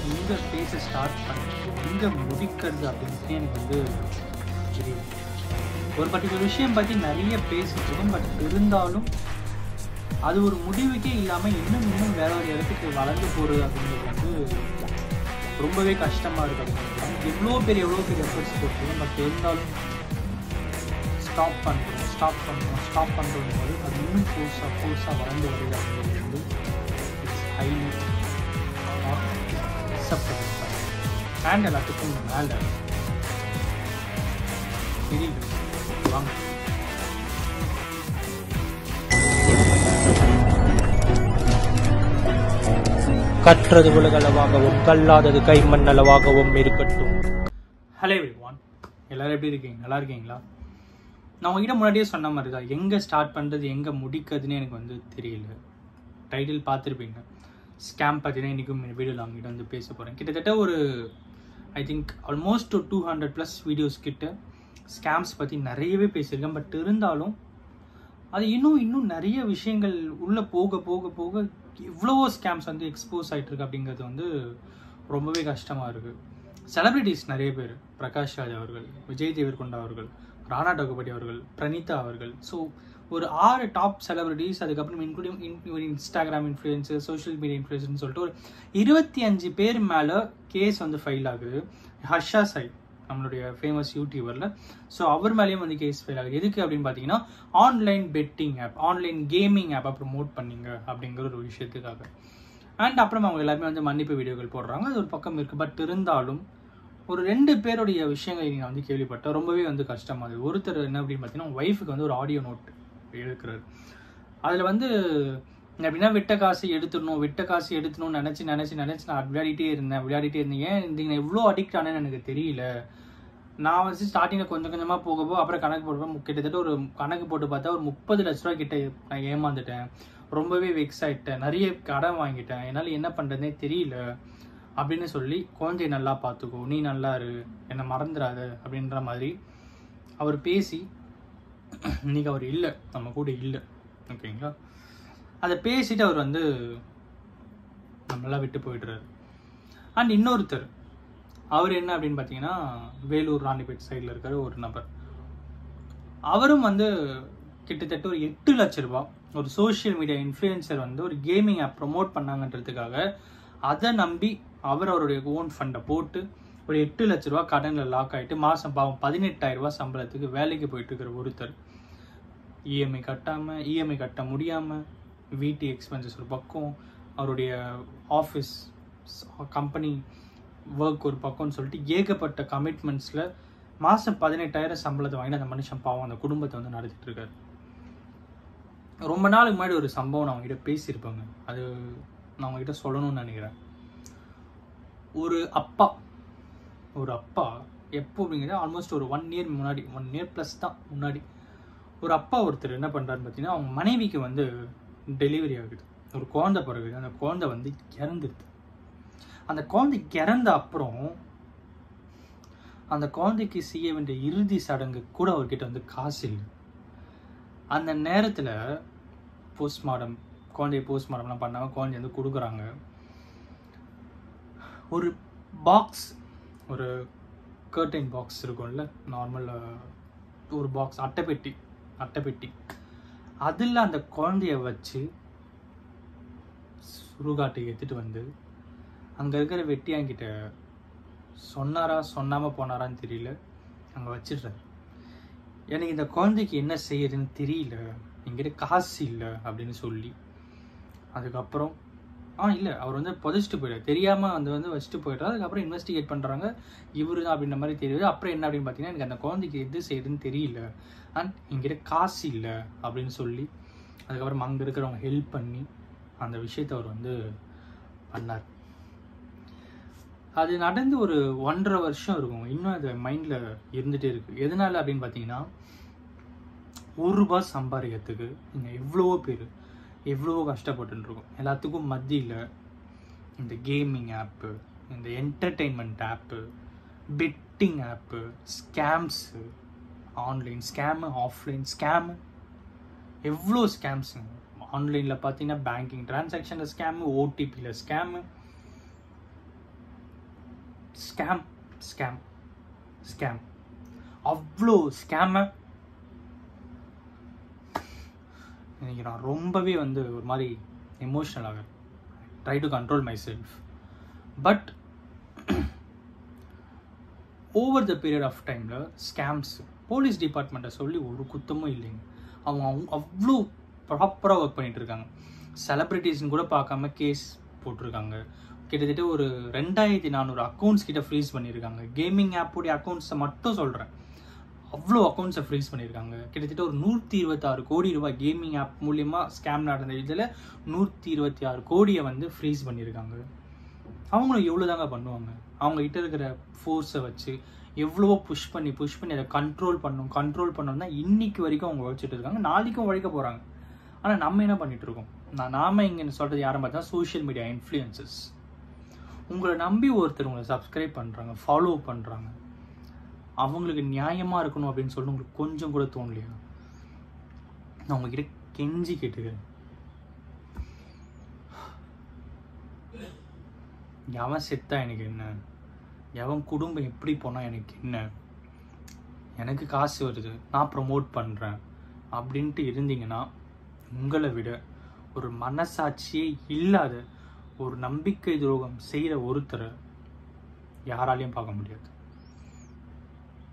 எங்கே பேச ஸ்டார்ட் பண்ணுறது எங்கே முடிக்கிறது அப்படின்ட்டு எனக்கு வந்து தெரியும். ஒரு பர்டிகுலர் விஷயம் பற்றி நிறைய பேசிட்டுருக்கோம். பட் இருந்தாலும் அது ஒரு முடிவுக்கே இல்லாமல் இன்னும் வேற ஒரு இடத்துக்கு வளர்ந்து போகிறது அப்படிங்கிறது வந்து ரொம்பவே கஷ்டமாக இருக்குது. அப்படின்னு எவ்வளோ பேர் எஃபர்ட்ஸ் போட்டுருக்கோம். பட் இருந்தாலும் ஸ்டாப் பண்ணுறோம் போது அது இன்னும் ஃபோர்ஸாக வளர்ந்து வருது அப்படிங்கிறது வந்து இட்ஸ் ஹைலி அக்செப்டபிள். அண்ட் எல்லாத்துக்கும் மேலே தெரியுது. வாங்க கற்றது உலகளவாகவும் கல்லாதது கைமண்ணளவாகவும் இருக்கட்டும். ஹலோ எவ்ரிவான், எல்லாரும் எப்படி இருக்கீங்க? நல்லா இருக்கீங்களா? நான் உங்ககிட்ட முன்னாடியே சொன்ன மாதிரி தான், எங்கே ஸ்டார்ட் பண்ணுறது எங்கே முடிக்கிறதுன்னு எனக்கு வந்து தெரியல. டைட்டில் பார்த்துருப்பீங்க, ஸ்கேம் பற்றினா இன்றைக்கும் வீடியோவில் அவங்ககிட்ட வந்து பேச போகிறேன். கிட்டத்தட்ட ஒரு ஐ திங்க் ஆல்மோஸ்ட் 200+ வீடியோஸ் கிட்ட ஸ்கேம்ஸ் பற்றி நிறையவே பேசியிருக்கேன். பட் இருந்தாலும் அது இன்னும் நிறைய விஷயங்கள் உள்ளே போக போக போக இவ்வளவோ ஸ்கேம்ஸ் வந்து எக்ஸ்போஸ் ஆகிட்டு இருக்கு அப்படிங்கிறது வந்து ரொம்பவே கஷ்டமாக இருக்குது. செலிபிரிட்டிஸ் நிறைய பேர், பிரகாஷ் ராஜ் அவர்கள், விஜய் தேவர்கொண்டா அவர்கள், ராணா டகுபதி அவர்கள், பிரணீதா அவர்கள், ஸோ ஒரு 6 டாப் செலிபிரிட்டிஸ், அதுக்கப்புறம் including Instagram influencer, social media இன்ஃப்ளூயன்சர்னு சொல்லிட்டு ஒரு 25 பேர் மேலே கேஸ் வந்து ஃபைல் ஆகுது. ஹர்ஷா சாய் நம்மளுடைய ஃபேமஸ் யூடியூபரில், ஸோ அவர் மேலேயும் வந்து கேஸ் ஃபைல் ஆகுது. எதுக்கு அப்படின்னு பார்த்தீங்கன்னா, online betting app, online gaming ஆப்பை ப்ரமோட் பண்ணிங்க அப்படிங்கிற ஒரு விஷயத்துக்காக. அண்ட் அப்புறம் அவங்க எல்லாருமே வந்து மன்னிப்பு வீடியோக்கள் போடுறாங்க. அது ஒரு பக்கம் இருக்குது. பட் இருந்தாலும் ஒரு 2 பேருடைய விஷயங்கள் நீங்கள் வந்து கேள்விப்பட்டால் ரொம்பவே வந்து கஷ்டமாகுது. ஒருத்தர் என்ன அப்படின்னு பார்த்தீங்கன்னா, ஒய்ஃபுக்கு வந்து ஒரு ஆடியோ நோட் எடுக்கிறாரு. அதில் வந்து எப்படின்னா, விட்ட காசு எடுத்துடணும்னு நினச்சி நான் விளையாடிட்டே இருந்தேன். ஏன் இந்த எவ்வளோ அடிக்ட் ஆனேன்னு எனக்கு தெரியல. நான் வந்து ஸ்டார்டிங்கில் கொஞ்சமாக போகப்போ அப்புறம் கணக்கு போடுவேன். கிட்டத்தட்ட ஒரு கணக்கு போட்டு பார்த்தா ஒரு 30 லட்ச ரூபா கிட்ட நான் ஏமாந்துட்டேன். ரொம்பவே வெக்ஸ் ஆகிட்டேன். நிறைய கடன் வாங்கிட்டேன். என்னால் என்ன பண்ணுறதுனே தெரியல அப்படின்னு சொல்லி, குழந்தைய நல்லா பார்த்துக்கோ, நீ நல்லா இரு, என்னை மறந்துடாத அப்படின்ற மாதிரி அவர் பேசி, இன்னைக்கு அவர் இல்லை, நம்ம கூட இல்லை, ஓகேங்களா? அதை பேசிட்டு அவர் வந்து நம்மளாம் விட்டு போயிடுறாரு. அண்ட் இன்னொருத்தர், அவர் என்ன அப்படின்னு பார்த்தீங்கன்னா, வேலூர் ராணிப்பேட் சைடில் இருக்கிற ஒரு நபர். அவரும் வந்து கிட்டத்தட்ட ஒரு 8 லட்ச ரூபா ஒரு சோஷியல் மீடியா இன்ஃப்ளூயன்சர் வந்து ஒரு கேமிங் ஆப் ப்ரமோட் பண்ணாங்கன்றதுக்காக அதை நம்பி அவருடைய ஓன் ஃபண்டை போட்டு ஒரு 8 லட்ச ரூபா கடனில் லாக் ஆகிட்டு மாதம் பாவம் 18,000 ரூபா சம்பளத்துக்கு வேலைக்கு போயிட்டு இருக்கிற ஒருத்தர், இஎம்ஐ கட்ட முடியாமல், வீட்டு எக்ஸ்பென்சஸ் ஒரு பக்கம், அவருடைய ஆஃபீஸ் கம்பெனி ஒர்க் ஒரு பக்கம்னு சொல்லிட்டு ஏகப்பட்ட கமிட்மெண்ட்ஸில் மாதம் 18,000 சம்பளத்தை வாங்கிட்டு அந்த மனுஷன் பாவம் அந்த குடும்பத்தை வந்து நடத்திட்டு இருக்காரு. ரொம்ப நாளுக்கு முன்னாடி ஒரு சம்பவம் நான் அவங்ககிட்ட பேசியிருப்பாங்க, அது நான் அவங்ககிட்ட சொல்லணும்னு நினைக்கிறேன். ஒரு அப்பா எப்போ அப்படிங்கிறது ஆல்மோஸ்ட் ஒரு 1 இயர் முன்னாடி, 1 இயர் ப்ளஸ் தான் முன்னாடி, ஒரு அப்பா ஒருத்தர் என்ன பண்ணுறாருன்னு பார்த்தீங்கன்னா, அவங்க மனைவிக்கு வந்து டெலிவரி ஆகுது, ஒரு குழந்தை பிறகுது. அந்த குழந்தை வந்து இறந்துடுது. அந்த குழந்தை இறந்த அப்புறம் அந்த குழந்தைக்கு செய்ய வேண்டிய இறுதி சடங்கு கூட அவர்கிட்ட வந்து காசு இல்லை. அந்த நேரத்தில் குழந்தைய போஸ்ட்மார்ட்டம்லாம் பண்ணாமல் குழந்தைய வந்து கொடுக்குறாங்க. ஒரு பாக்ஸ், ஒரு கர்டைன் பாக்ஸ் இருக்கும்ல, நார்மல் ஒரு பாக்ஸ், அட்டைப்பெட்டி, அதில் அந்த குழந்தைய வச்சு சுடுகாட்டை எடுத்துகிட்டு வந்து அங்கே இருக்கிற வெட்டியாங்கிட்ட சொன்னாமல் போனாரான்னு தெரியல, அங்கே வச்சிடுறாரு. எனக்கு இந்த குழந்தைக்கு என்ன செய்யுதுன்னு தெரியல, என்கிட்ட காசு இல்லை அப்படின்னு சொல்லி, அதுக்கப்புறம் இல்லை அவர் வந்து புதைச்சிட்டு போயிடாரு, தெரியாமல் வந்து வச்சுட்டு போயிடுறாரு. அதுக்கப்புறம் இன்வெஸ்டிகேட் பண்ணுறாங்க, இவரு தான் அப்படின்ற மாதிரி தெரியுது. அப்புறம் என்ன அப்படின்னு பார்த்தீங்கன்னா, எனக்கு அந்த குழந்தைக்கு எது செய்யுதுன்னு தெரியல அண்ட் என்கிட்ட காசு இல்லை அப்படின்னு சொல்லி, அதுக்கப்புறம் அங்கே இருக்கிறவங்க ஹெல்ப் பண்ணி அந்த விஷயத்தை அவர் வந்து பண்ணார். அது நடந்து ஒரு 1.5 வருஷம் இருக்கும். இன்னும் அது மைண்டில் இருந்துகிட்டே இருக்குது. எதனால அப்படின்னு பார்த்தீங்கன்னா, ₹1 சம்பாதிக்கிறதுக்கு இங்கே எவ்வளவோ கஷ்டப்பட்டுருக்கோம். எல்லாத்துக்கும் மத்தியில் இந்த கேமிங் ஆப்பு, இந்த entertainment app, betting app, scams, online scam, offline scam, எவ்வளோ ஸ்கேம்ஸுங்க. ஆன்லைனில் பார்த்தீங்கன்னா பேங்கிங் டிரான்சாக்ஷனில் ஸ்கேமு, ஓடிபியில் ஸ்கேமு, ஸ்கேம் ஸ்கேம் ஸ்கேம், அவ்வளோ ஸ்கேமை இன்னைக்கு நான் ரொம்பவே வந்து ஒரு மாதிரி எமோஷ்னல் ஆகிறேன். Try to control myself. But over the period of டைமில் ஸ்கேம்ஸ் போலீஸ் டிபார்ட்மெண்ட்டை சொல்லி ஒரு குத்தமும் இல்லைங்க. அவங்க அவ்வளோ ப்ராப்பராக ஒர்க் பண்ணிகிட்டு இருக்காங்க. செலிப்ரிட்டிஸ்ன்னு கூட பார்க்காம கேஸ் போட்டிருக்காங்க. கிட்டத்தட்ட ஒரு 2400 அக்கௌண்ட்ஸ் கிட்ட ஃப்ரீஸ் பண்ணியிருக்காங்க. கேமிங் ஆப்போடைய அக்கௌண்ட்ஸை மட்டும் சொல்கிறேன், அவ்வளோ அக்கௌண்ட்ஸை ஃப்ரீஸ் பண்ணியிருக்காங்க. கிட்டத்தட்ட ஒரு 126 கோடி ரூபாய் கேமிங் ஆப் மூலியமாக ஸ்கேம் நடந்த இதில் 126 கோடியை வந்து ஃப்ரீஸ் பண்ணியிருக்காங்க. அவங்களும் எவ்வளோ தாங்க பண்ணுவாங்க? அவங்ககிட்ட இருக்கிற ஃபோர்ஸை வச்சு எவ்வளவோ புஷ் பண்ணி அதை கண்ட்ரோல் பண்ணணும் தான் இன்னைக்கு வரைக்கும் அவங்க உழைச்சிட்டு இருக்காங்க. நாளைக்கும் உழைக்க போகிறாங்க. ஆனால் நம்ம என்ன பண்ணிட்டு இருக்கோம்? நாம இங்கே சொல்கிறது யாரும் பார்த்தா சோஷியல் மீடியா இன்ஃப்ளூயன்சஸ். உங்களை நம்பி ஒருத்தர் உங்களை சப்ஸ்கிரைப் பண்ணுறாங்க, ஃபாலோ பண்ணுறாங்க. அவங்களுக்கு நியாயமாக இருக்கணும் அப்படின்னு சொல்லிட்டு உங்களுக்கு கொஞ்சம் கூட தோணலையா? நான் உங்ககிட்ட கெஞ்சி கேட்டுக்கிறேன். எவன் செத்தா எனக்கு என்ன, எவன் குடும்பம் எப்படி போனால் எனக்கு என்ன, எனக்கு காசு வருது, நான் ப்ரமோட் பண்ணுறேன் அப்படின்ட்டு இருந்தீங்கன்னா, உங்களை விட ஒரு மனசாட்சியே இல்லாத ஒரு நம்பிக்கை துரோகம் செய்கிற ஒருத்தரை யாராலையும் பார்க்க முடியாது.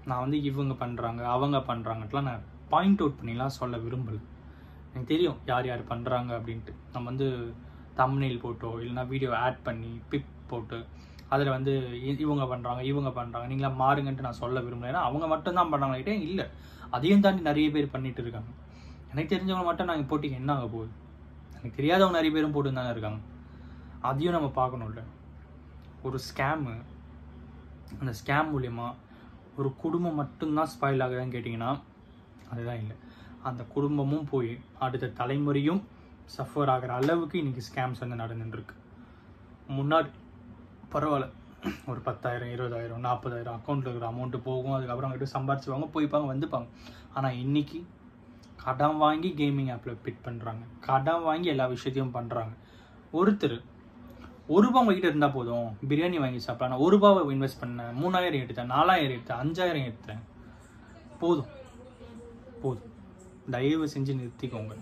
நான் வந்து இவங்க பண்ணுறாங்க அவங்க பண்ணுறாங்கலாம் நான் பாயிண்ட் அவுட் பண்ணிலாம் சொல்ல விரும்பலை. எனக்கு தெரியும் யார் யார் பண்ணுறாங்க அப்படின்ட்டு. நம்ம வந்து தம்ப்நெயில் போட்டோ இல்லைனா வீடியோ ஆட் பண்ணி பிக் போட்டு அதில் வந்து இவங்க பண்ணுறாங்க நீங்களாம் மாறுங்கன்ட்டு நான் சொல்ல விரும்பலை. ஏன்னா அவங்க மட்டும்தான் பண்ணுறாங்ககிட்டே இல்லை, அதையும் தாண்டி நிறைய பேர் பண்ணிட்டு இருக்காங்க. எனக்கு தெரிஞ்சவங்க மட்டும் நாங்கள் போட்டிங்க என்ன ஆக போகுது? எனக்கு தெரியாதவங்க நிறைய பேரும் போட்டு தானே இருக்காங்க. அதையும் நம்ம பார்க்கணும்ல. ஒரு ஸ்கேமு, அந்த ஸ்கேம் மூலயமா ஒரு குடும்பம் மட்டும்தான் ஸ்பாயில் ஆகுதான்னு கேட்டிங்கன்னா அதுதான் இல்லை. அந்த குடும்பமும் போய் அடுத்த தலைமுறையும் சஃபர் ஆகிற அளவுக்கு இன்றைக்கி ஸ்கேம்ஸ் வந்து நடந்துட்டுருக்கு. முன்னாடி பரவாயில்ல, ஒரு 10,000 20,000 40,000 அக்கௌண்ட்டில் இருக்கிற அமௌண்ட்டு போகும், அதுக்கப்புறம் அவங்ககிட்ட சம்பாரிச்சுவாங்க, போய்ப்பாங்க வந்துப்பாங்க. ஆனால் இன்றைக்கி கடன் வாங்கி கேமிங் ஆப்பில் பிட் பண்ணுறாங்க, கடன் வாங்கி எல்லா விஷயத்தையும் பண்ணுறாங்க. ஒருத்தர் ₹1 உங்ககிட்ட இருந்தால் போதும், பிரியாணி வாங்கி சாப்பிடலாம். நான் ₹1 இன்வெஸ்ட் பண்ணேன், 3000 எடுத்தேன், 4000 எடுத்தேன், 5000 எடுத்தேன், போதும். தயவு செஞ்சு நிறுத்திக்கோங்க.